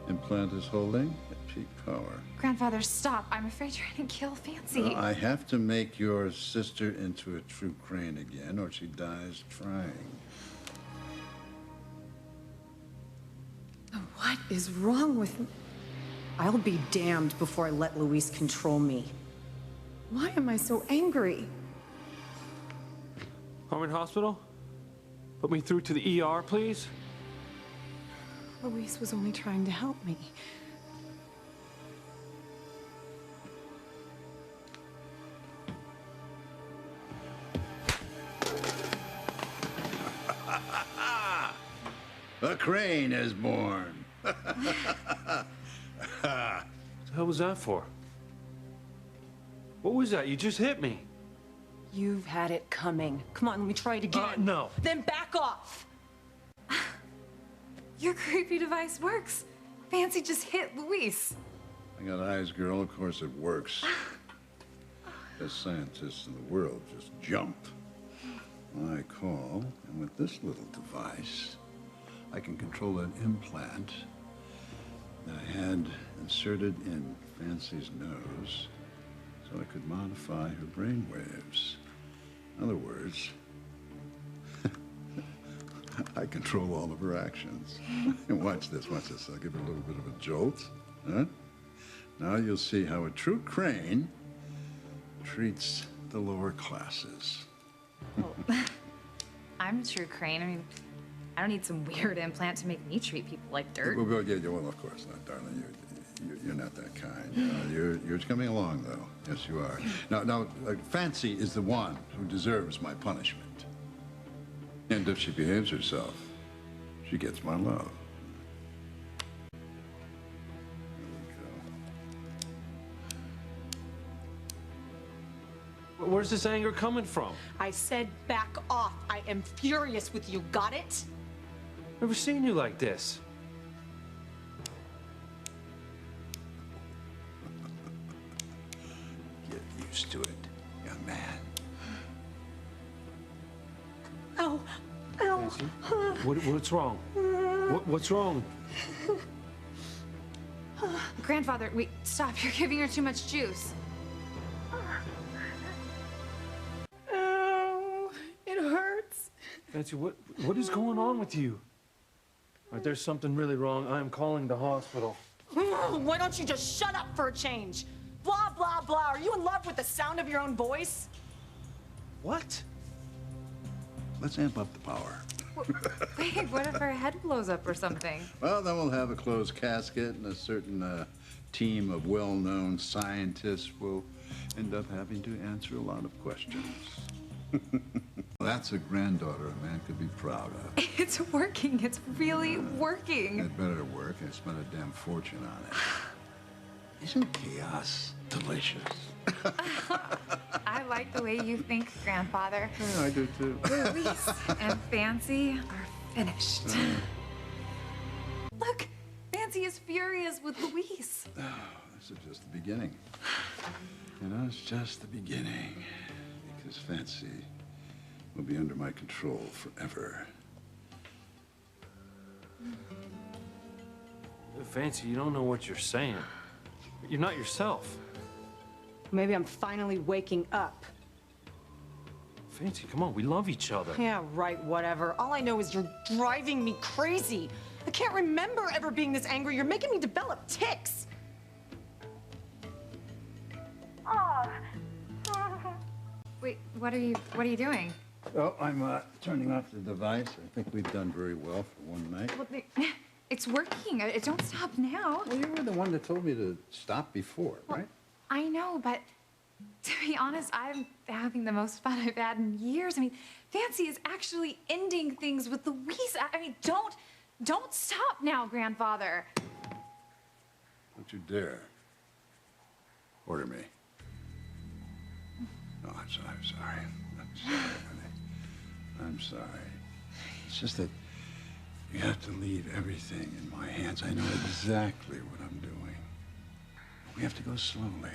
Implant is holding at peak power. Grandfather, stop. I'm afraid you're gonna kill Fancy. I have to make your sister into a true crane again, or she dies trying. What is wrong with me? I'll be damned before I let Luis control me. Why am I so angry? Harmon Hospital? Put me through to the ER, please. Luis was only trying to help me. A crane is born. What the hell was that for? What was that? You just hit me. You've had it coming. Come on, let me try it again. No. Then back off. Your creepy device works. Fancy just hit Luis. I got eyes, girl. Of course it works. Best scientists in the world just jump. I call, and with this little device, I can control an implant that I had inserted in Fancy's nose so I could modify her brain waves. In other words, I control all of her actions. And watch this. I'll give her a little bit of a jolt. Huh? Now you'll see how a true crane treats the lower classes. Well, I'm a true crane. I mean, I don't need some weird implant to make me treat people like dirt. Well, of course not, darling. You're not that kind. You're coming along, though. Yes, you are. Now, Fancy is the one who deserves my punishment. And if she behaves herself, she gets my love. Where's this anger coming from? I said back off. I am furious with you. Got it? Never seen you like this. Get used to it, young man. Ow. Ow. What's wrong? What's wrong? Grandfather, wait, stop. You're giving her too much juice. Ow. It hurts. Fancy, what is going on with you? All right, there's something really wrong. I am calling the hospital. Why don't you just shut up for a change? Blah, blah, blah. Are you in love with the sound of your own voice? What? Let's amp up the power. Wait, what if her head blows up or something? Well, then we'll have a closed casket, and a certain team of well-known scientists will end up having to answer a lot of questions. That's a granddaughter a man could be proud of. It's working. It's really working. It better work. I spent a damn fortune on it. Isn't chaos delicious? I like the way you think, Grandfather. Yeah, I do too. Luis and Fancy are finished. Look, Fancy is furious with Luis. Oh, this is just the beginning. You know, it's just the beginning. Because Fancy will be under my control forever. Fancy, you don't know what you're saying. You're not yourself. Maybe I'm finally waking up. Fancy, come on, we love each other. Yeah, right, whatever. All I know is you're driving me crazy. I can't remember ever being this angry. You're making me develop tics. Wait, what are you doing? Oh, I'm turning off the device. I think we've done very well for one night. Well, it's working. It don't stop now. Well, you were the one that told me to stop before, right? I know, but to be honest, I'm having the most fun I've had in years. I mean, Fancy is actually ending things with Luis. I mean, don't stop now, Grandfather. Don't you dare order me. No, I'm sorry. I'm sorry, honey. I'm sorry. It's just that you have to leave everything in my hands. I know exactly what I'm doing. We have to go slowly.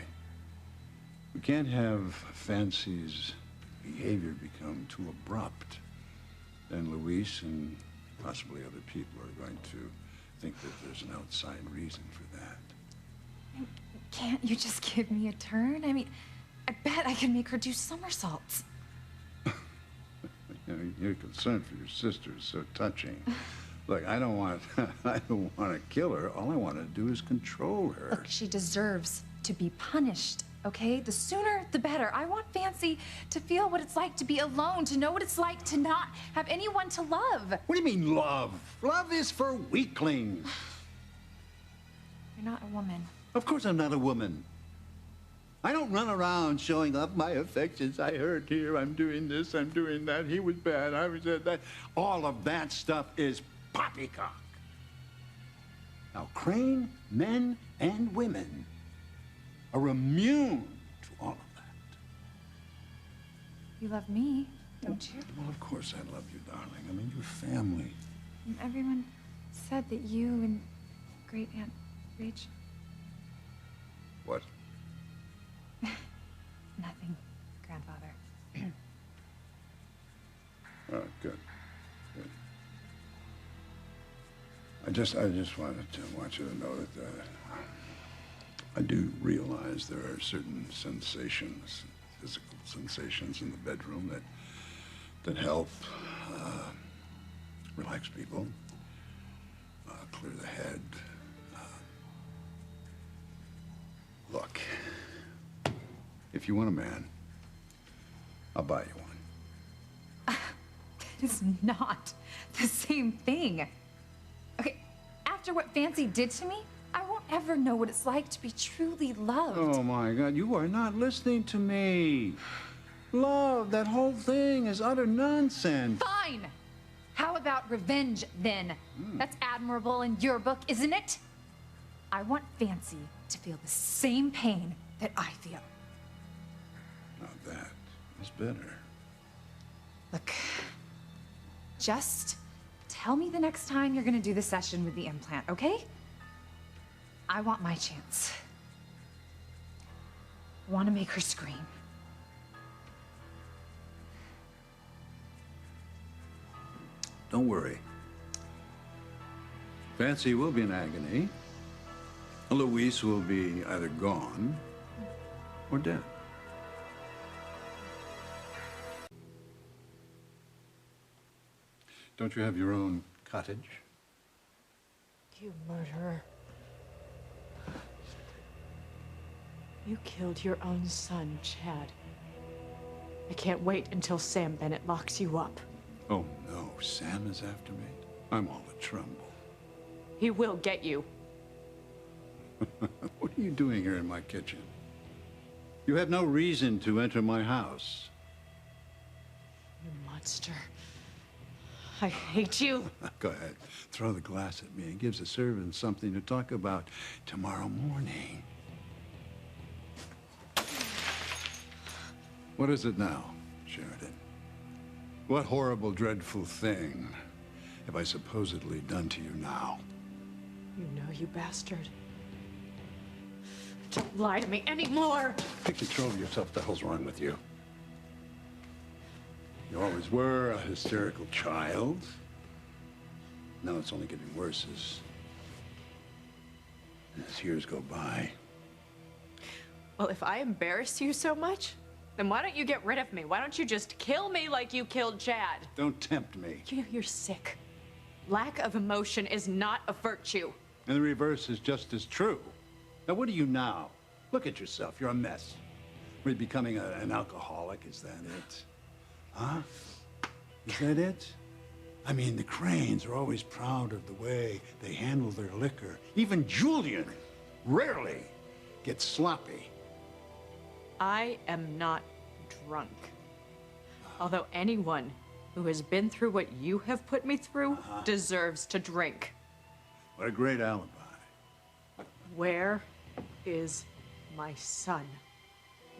We can't have Fancy's behavior become too abrupt. Then Luis and possibly other people are going to think that there's an outside reason for that. Can't you just give me a turn? I mean, I bet I can make her do somersaults. You know, your concern for your sister is so touching. Look, I don't want to kill her. All I want to do is control her. Look, she deserves to be punished, okay? The sooner, the better. I want Fancy to feel what it's like to be alone, to know what it's like to not have anyone to love. What do you mean, love? Love is for weaklings. You're not a woman. Of course I'm not a woman. I don't run around showing up my affections. I hurt here, I'm doing this, I'm doing that. He was bad, I was that. All of that stuff is poppycock. Now, Crane, men and women are immune to all of that. You love me, don't you? Well, of course I love you, darling. I mean, you're family. And everyone said that you and Great Aunt Rach... What? Nothing, Grandfather. Oh, good. Good. I just wanted to want you to know that I do realize there are certain sensations, physical sensations in the bedroom that help relax people, clear the head. Look, if you want a man, I'll buy you one. It's not the same thing. Okay, after what Fancy did to me, I won't ever know what it's like to be truly loved. Oh my God, you are not listening to me. Love, that whole thing is utter nonsense. Fine! How about revenge, then? That's admirable in your book, isn't it? I want Fancy to feel the same pain that I feel. Now that is better. Look, just tell me the next time you're gonna do the session with the implant, okay? I want my chance. I want to make her scream. Don't worry. Fancy will be in agony. Louise will be either gone or dead. Don't you have your own cottage? You murderer. You killed your own son, Chad. I can't wait until Sam Bennett locks you up. Oh no, Sam is after me. I'm all a tremble. He will get you. What are you doing here in my kitchen? You have no reason to enter my house. You monster. I hate you. Go ahead, throw the glass at me. It gives the servants something to talk about tomorrow morning. What is it now, Sheridan? What horrible, dreadful thing have I supposedly done to you now? You know, you bastard. Don't lie to me anymore. Take control of yourself. What the hell's wrong with you? You always were a hysterical child. Now it's only getting worse as years go by. Well, if I embarrass you so much, then why don't you get rid of me? Why don't you just kill me like you killed Chad? Don't tempt me. You're sick. Lack of emotion is not a virtue. And the reverse is just as true. Now, what are you now? Look at yourself. You're a mess. Are you becoming an alcoholic? Is that it? Huh? Is that it? I mean, the Cranes are always proud of the way they handle their liquor. Even Julian rarely gets sloppy. I am not drunk. Although anyone who has been through what you have put me through deserves to drink. What a great alibi. Where is my son?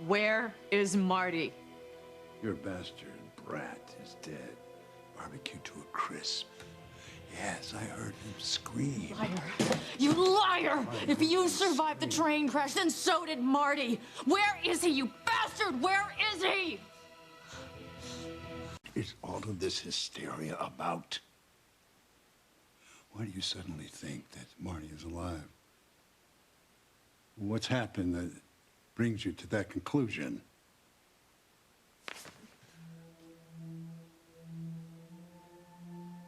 Where is Marty? Your bastard brat is dead. Barbecued to a crisp. Yes, I heard him scream. Liar. You liar! If you survived the train crash, then so did Marty. Where is he, you bastard? Where is he? Is all of this hysteria about? Why do you suddenly think that Marty is alive? What's happened that brings you to that conclusion?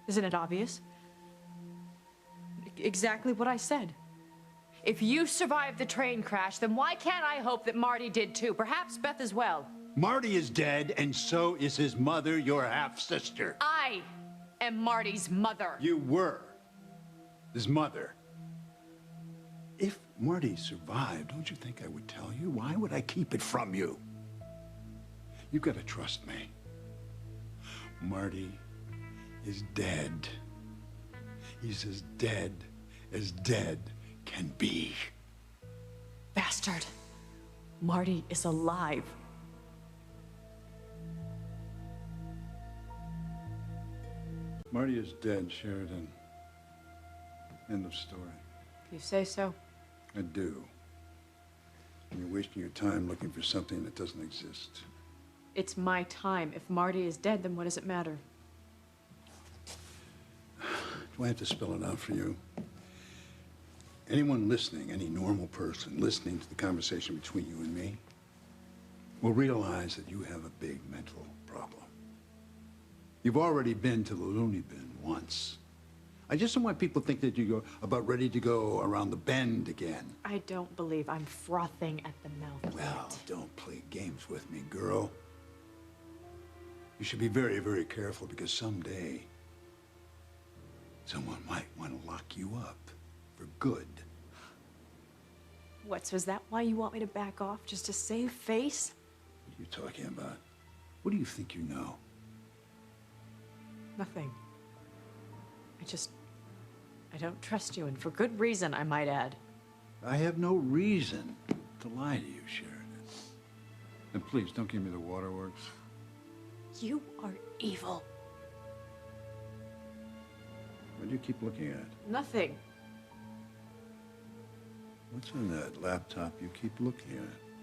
Isn't it obvious? Exactly what I said. If you survived the train crash, then why can't I hope that Marty did too? Perhaps Beth as well. Marty is dead, and so is his mother, your half-sister. I am Marty's mother. You were his mother. If Marty survived, don't you think I would tell you? Why would I keep it from you? You've got to trust me. Marty is dead. He's as dead can be. Bastard. Marty is alive. Marty is dead, Sheridan. End of story. If you say so. I do. And you're wasting your time looking for something that doesn't exist. It's my time. If Marty is dead, then what does it matter? Do I have to spell it out for you? Anyone listening, any normal person listening to the conversation between you and me, will realize that you have a big mental problem. You've already been to the loony bin once. I just don't want people to think that you're about ready to go around the bend again. I don't believe I'm frothing at the mouth Well, yet. don't play games with me, girl. You should be very, very careful because someday someone might want to lock you up for good. What, so is that why you want me to back off? Just to save face? What are you talking about? What do you think you know? Nothing. I don't trust you, and for good reason, I might add. I have no reason to lie to you, Sheridan. And please, don't give me the waterworks. You are evil. What do you keep looking at? Nothing. What's in that laptop you keep looking at?